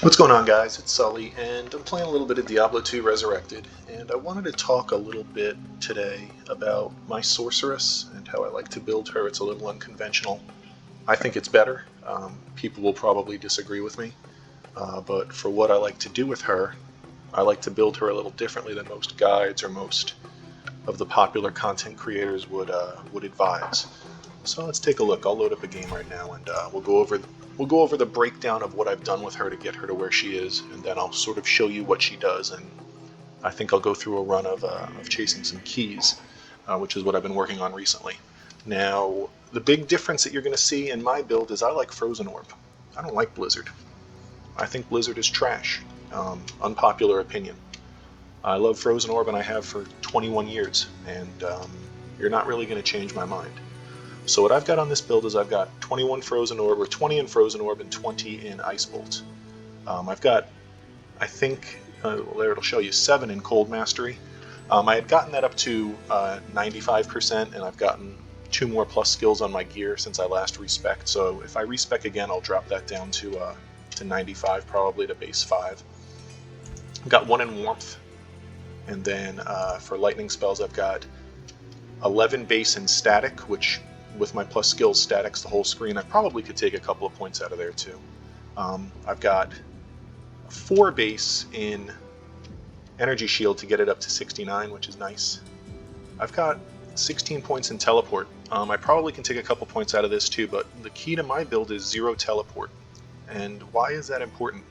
What's going on, guys? It's Sully, and I'm playing a little bit of Diablo 2 Resurrected, and I wanted to talk a little bit today about my Sorceress and how I like to build her. It's a little unconventional. I think it's better. People will probably disagree with me, but for what I like to do with her, I like to build her a little differently than most guides or most of the popular content creators would advise. So let's take a look. I'll load up a game right now, and we'll go over the breakdown of what I've done with her to get her to where she is, and then I'll sort of show you what she does. And I think I'll go through a run of chasing some keys, which is what I've been working on recently. Now, the big difference that you're going to see in my build is I like Frozen Orb. I don't like Blizzard. I think Blizzard is trash. Unpopular opinion. I love Frozen Orb, and I have for 21 years, and you're not really going to change my mind. So what I've got on this build is I've got 21 Frozen Orb, or 20 in Frozen Orb and 20 in Ice Bolt. I've got, I think, there it'll show you 7 in Cold Mastery. I had gotten that up to 95%, and I've gotten 2 more plus skills on my gear since I last respec. So if I respec again, I'll drop that down to 95, probably to base 5. I've got 1 in Warmth, and then for lightning spells I've got 11 base in Static, which with my plus skills statics the whole screen. I probably could take a couple of points out of there too. I've got 4 base in Energy Shield to get it up to 69, which is nice. I've got 16 points in Teleport. I probably can take a couple points out of this too, but the key to my build is 0 Teleport. And why is that important?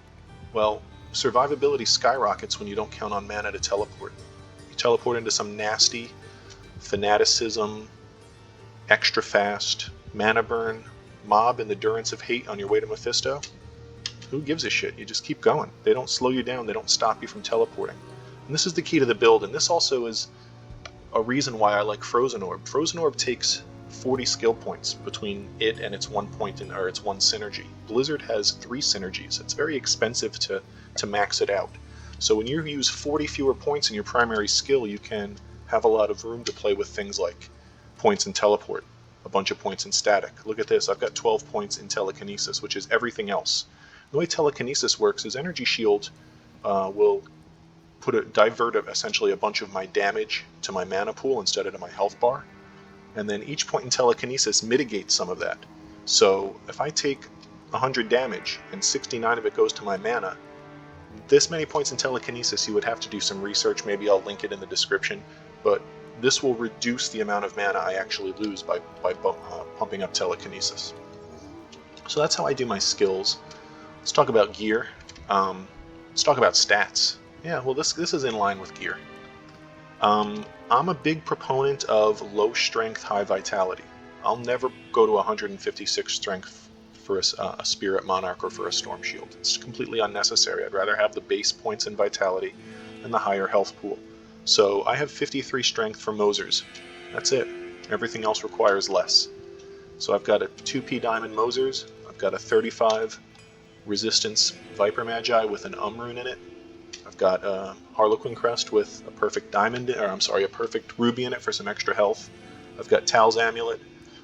Well, survivability skyrockets when you don't count on mana to teleport. You teleport into some nasty fanaticism, extra fast, mana burn, mob, and the Durance of Hate on your way to Mephisto. Who gives a shit? You just keep going. They don't slow you down, they don't stop you from teleporting. And this is the key to the build, and this also is a reason why I like Frozen Orb. Frozen Orb takes 40 skill points between it and its 1 point or its 1 synergy. Blizzard has 3 synergies. It's very expensive to max it out. So when you use 40 fewer points in your primary skill, you can have a lot of room to play with things like points in Teleport, a bunch of points in Static. Look at this, I've got 12 points in Telekinesis, which is everything else. The way Telekinesis works is Energy Shield will divert essentially a bunch of my damage to my mana pool instead of to my health bar, and then each point in Telekinesis mitigates some of that. So if I take 100 damage and 69 of it goes to my mana, this many points in Telekinesis, you would have to do some research. Maybe I'll link it in the description, but this will reduce the amount of mana I actually lose by pumping up Telekinesis. So that's how I do my skills. Let's talk about gear. Let's talk about stats. Yeah, well, this is in line with gear. I'm a big proponent of low strength, high vitality. I'll never go to 156 strength for a Spirit Monarch or for a Storm Shield. It's completely unnecessary. I'd rather have the base points in vitality and the higher health pool. So I have 53 strength for Mosers. That's it. Everything else requires less. So I've got a 2p diamond Mosers. I've got a 35 resistance Viper Magi with an rune in it. I've got a Harlequin Crest with a perfect a perfect ruby in it for some extra health. I've got Tal's Amulet.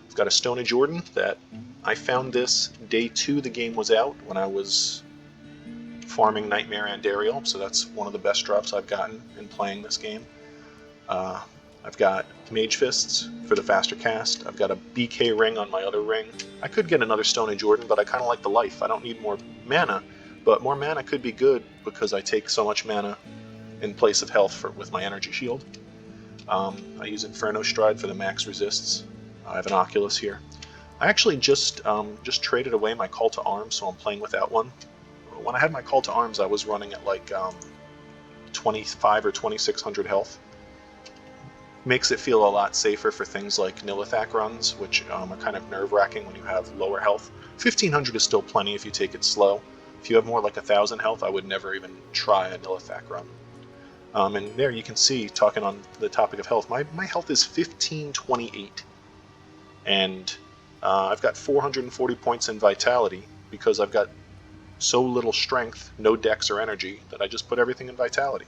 I've got a Stone of Jordan that I found this day 2 the game was out when I was farming Nightmare Andariel, so that's one of the best drops I've gotten in playing this game. I've got Mage Fists for the faster cast. I've got a BK ring on my other ring. I could get another Stone of Jordan, but I kind of like the life. I don't need more mana, but more mana could be good because I take so much mana in place of health with my Energy Shield. I use Inferno Stride for the max resists. I have an Oculus here. I actually just traded away my Call to Arms, so I'm playing without one. When I had my Call to Arms, I was running at like 25 or 2600 health. Makes it feel a lot safer for things like Nilithak runs, which are kind of nerve-wracking when you have lower health. 1500 is still plenty if you take it slow. If you have more like 1000 health, I would never even try a Nilithak run. And there you can see, talking on the topic of health, my health is 1528. And I've got 440 points in Vitality because I've got so little strength, no dex or energy, that I just put everything in Vitality.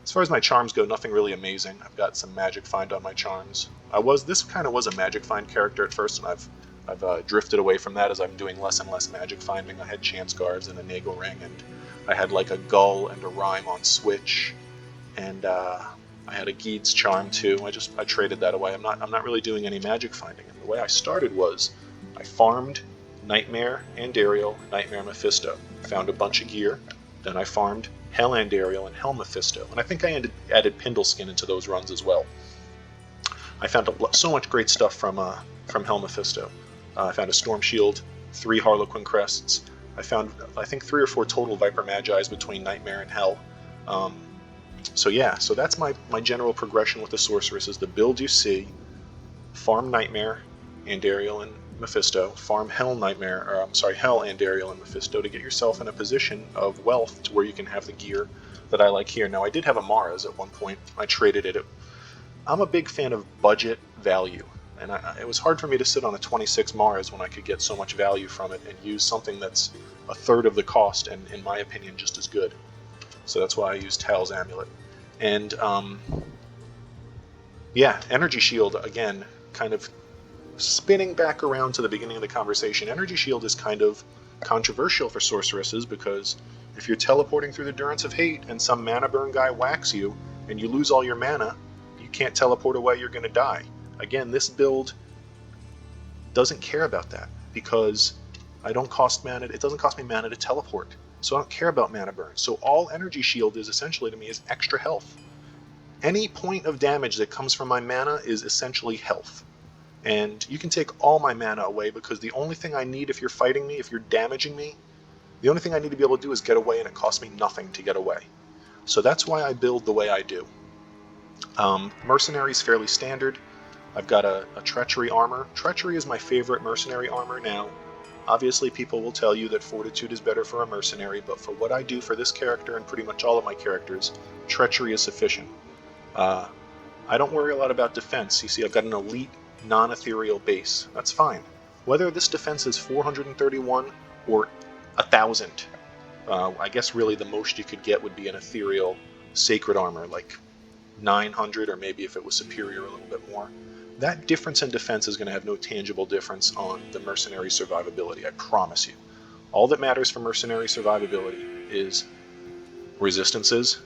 As far as my charms go, nothing really amazing. I've got some Magic Find on my charms. This kind of was a Magic Find character at first, and I've I've drifted away from that as I'm doing less and less magic finding. I had Chance Guards and a Nagel Ring, and I had like a Gull and a Rhyme on Switch, and I had a Geed's Charm too. I traded that away. I'm not really doing any magic finding. And the way I started was I farmed Nightmare Andariel, Nightmare Mephisto. Found a bunch of gear. Then I farmed Hell Andariel and Hell Mephisto. And I think I added Pindleskin into those runs as well. I found so much great stuff from Hell Mephisto. I found a Storm Shield, 3 Harlequin Crests. I found, I think, 3 or 4 total Viper Magi's between Nightmare and Hell. So yeah, so that's my general progression with the Sorceress, is the build you see: farm Nightmare, Andariel, and Mephisto, farm Hell Andariel and Mephisto to get yourself in a position of wealth to where you can have the gear that I like here. Now, I did have a Mara's at one point. I traded it. I'm a big fan of budget value, and it was hard for me to sit on a 26 Mara's when I could get so much value from it and use something that's a third of the cost and, in my opinion, just as good. So that's why I used Tal's Amulet. And yeah, Energy Shield, again, kind of spinning back around to the beginning of the conversation. Energy Shield is kind of controversial for sorceresses, because if you're teleporting through the Durance of Hate and some mana burn guy whacks you and you lose all your mana, you can't teleport away, you're going to die. Again, this build doesn't care about that, because I don't cost mana. It doesn't cost me mana to teleport, so I don't care about mana burn. So all Energy Shield is essentially to me is extra health. Any point of damage that comes from my mana is essentially health. And you can take all my mana away, because the only thing I need if you're fighting me, if you're damaging me, the only thing I need to be able to do is get away, and it costs me nothing to get away. So that's why I build the way I do. Mercenaries, fairly standard. I've got a Treachery armor. Treachery is my favorite mercenary armor. Now, obviously people will tell you that Fortitude is better for a mercenary, but for what I do for this character and pretty much all of my characters, Treachery is sufficient. I don't worry a lot about defense. You see, I've got an elite non-ethereal base. That's fine. Whether this defense is 431 or 1,000, I guess really the most you could get would be an ethereal sacred armor, like 900, or maybe if it was superior, a little bit more. That difference in defense is going to have no tangible difference on the mercenary survivability, I promise you. All that matters for mercenary survivability is resistances,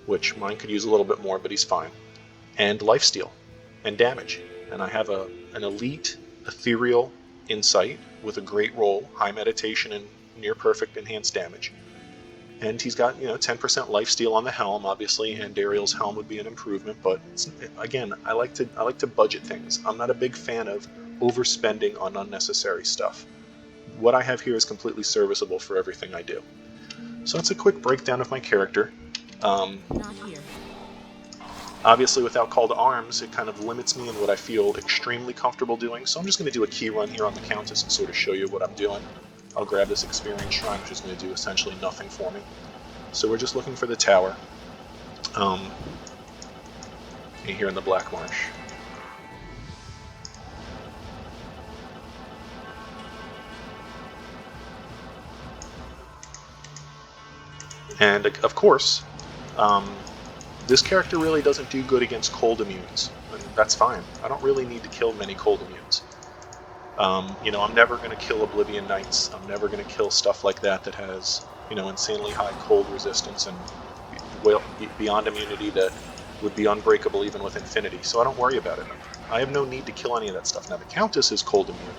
which mine could use a little bit more, but he's fine, and lifesteal, and damage. And I have an elite ethereal insight with a great roll, high meditation, and near perfect enhanced damage. And he's got, 10% lifesteal on the helm, obviously, and Dariel's helm would be an improvement, but again, I like to budget things. I'm not a big fan of overspending on unnecessary stuff. What I have here is completely serviceable for everything I do. So that's a quick breakdown of my character. Not here. Obviously, without call to arms, it kind of limits me in what I feel extremely comfortable doing, so I'm just going to do a key run here on the Countess and sort of show you what I'm doing. I'll grab this Experience Shrine, which is going to do essentially nothing for me. So we're just looking for the tower. Here in the Black Marsh. And, of course, this character really doesn't do good against cold immunes, and that's fine. I don't really need to kill many cold immunes. I'm never going to kill Oblivion Knights. I'm never going to kill stuff like that that has, insanely high cold resistance and beyond immunity that would be unbreakable even with Infinity, so I don't worry about it. I have no need to kill any of that stuff. Now, the Countess is cold immune,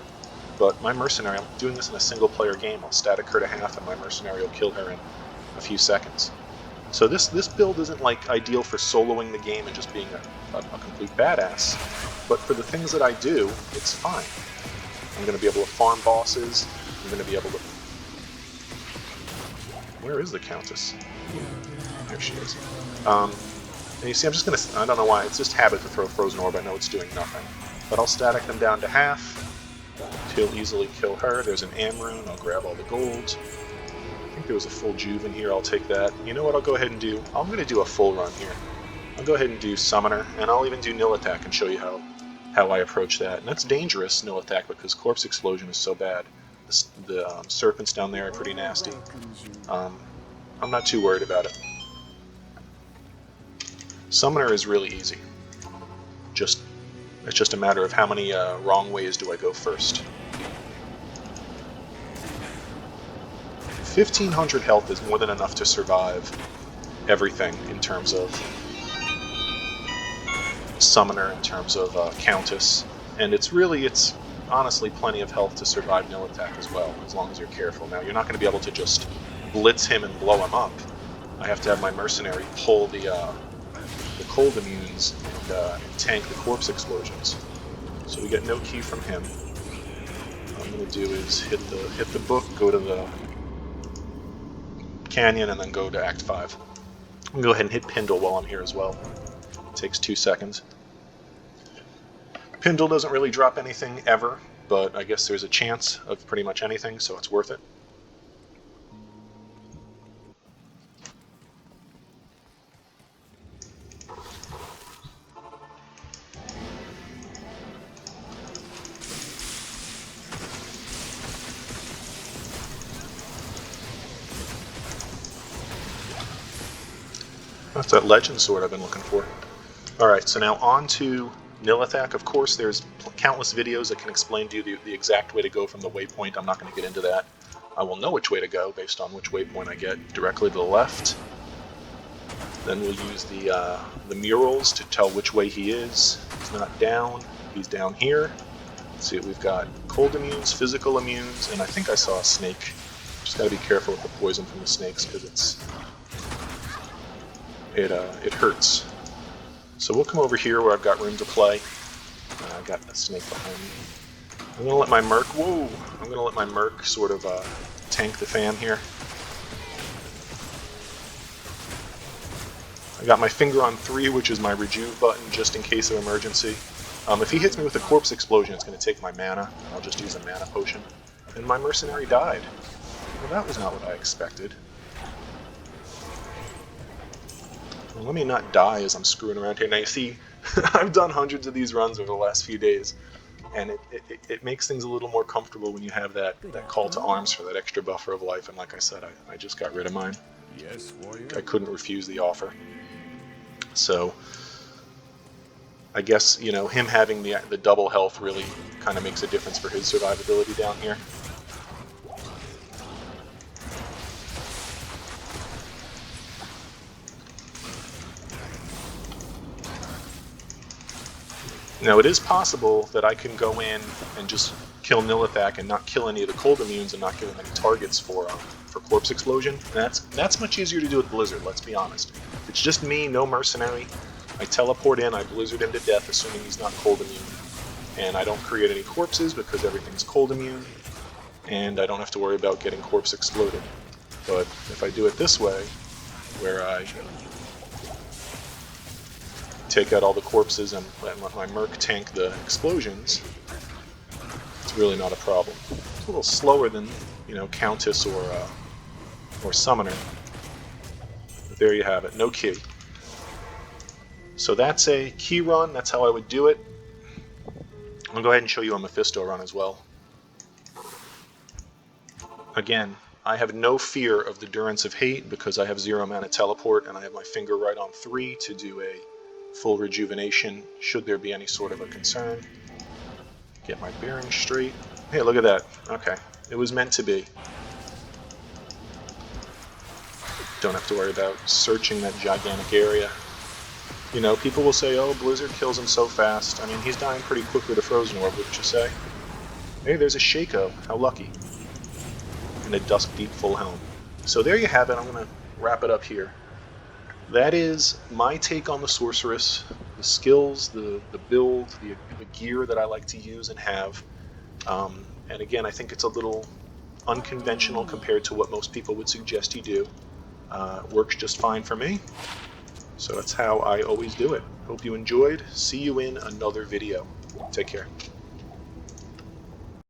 but my Mercenary, I'm doing this in a single-player game. I'll static her to half, and my Mercenary will kill her in a few seconds. So this build isn't like ideal for soloing the game and just being a complete badass, but for the things that I do, it's fine. I'm going to be able to farm bosses. I'm going to be able to... Where is the Countess? There she is. And you see, I'm just going to... I don't know why. It's just habit to throw Frozen Orb. I know it's doing nothing. But I'll static them down to half. He'll easily kill her. There's an Amrune. I'll grab all the gold. I think there was a full Juve in here. I'll take that. You know what I'll go ahead and do? I'm going to do a full run here. I'll go ahead and do Summoner, and I'll even do Nil Attack and show you how I approach that. And that's dangerous, Nil Attack, because Corpse Explosion is so bad. The serpents down there are pretty nasty. I'm not too worried about it. Summoner is really easy. It's just a matter of how many wrong ways do I go first. 1500 health is more than enough to survive everything in terms of summoner, in terms of countess, and it's honestly plenty of health to survive nil attack as well, as long as you're careful. Now, you're not going to be able to just blitz him and blow him up. I have to have my mercenary pull the cold immunes and tank the corpse explosions. So we get no key from him. What I'm going to do is hit the book, go to the canyon, and then go to Act 5. I'm going to go ahead and hit Pindle while I'm here as well. It takes 2 seconds. Pindle doesn't really drop anything ever, but I guess there's a chance of pretty much anything, so it's worth it. That's that legend sword I've been looking for. Alright, so now on to nil attack. Of course, there's countless videos that can explain to you the exact way to go from the waypoint. I'm not going to get into that. I will know which way to go based on which waypoint I get directly to the left. Then we'll use the murals to tell which way he is. He's not down. He's down here. Let's see what we've got. Cold immunes, physical immunes, and I think I saw a snake. Just got to be careful with the poison from the snakes because it hurts. So we'll come over here where I've got room to play. I've got a snake behind me. I'm gonna let my merc. Whoa! I'm gonna let my merc sort of tank the fam here. I got my finger on 3, which is my rejuve button, just in case of emergency. If he hits me with a corpse explosion, it's gonna take my mana. I'll just use a mana potion. And my mercenary died. Well, that was not what I expected. Well, let me not die as I'm screwing around here. Now you see, I've done hundreds of these runs over the last few days, and it makes things a little more comfortable when you have that call to arms for that extra buffer of life, and like I said, I just got rid of mine. Yes, warrior. I couldn't refuse the offer. So, I guess, you know, him having the double health really kind of makes a difference for his survivability down here. Now, it is possible that I can go in and just kill Nilithak and not kill any of the cold immunes and not give him any targets for corpse explosion. And that's much easier to do with Blizzard, let's be honest. If it's just me, no mercenary, I teleport in, I blizzard him to death, assuming he's not cold immune. And I don't create any corpses because everything's cold immune, and I don't have to worry about getting corpse exploded. But if I do it this way, where I take out all the corpses and let my merc tank the explosions, it's really not a problem. It's a little slower than, you know, Countess or Summoner. But there you have it, no key. So that's a key run, that's how I would do it. I'm going to go ahead and show you a Mephisto run as well. Again, I have no fear of the Durance of Hate because I have 0 mana teleport and I have my finger right on 3 to do a full rejuvenation should there be any sort of a concern. Get my bearings straight. Hey, look at that. Okay, it was meant to be. Don't have to worry about searching that gigantic area. You know, people will say, oh, Blizzard kills him so fast. I mean, he's dying pretty quickly to Frozen Orb, wouldn't you say? Hey, there's a Shaco. How lucky. And a Dusk Deep full helm. So there you have it. I'm going to wrap it up here. That is my take on the Sorceress, the skills, the build, the gear that I like to use and have. And again, I think it's a little unconventional compared to what most people would suggest you do. Works just fine for me. So that's how I always do it. Hope you enjoyed. See you in another video. Take care.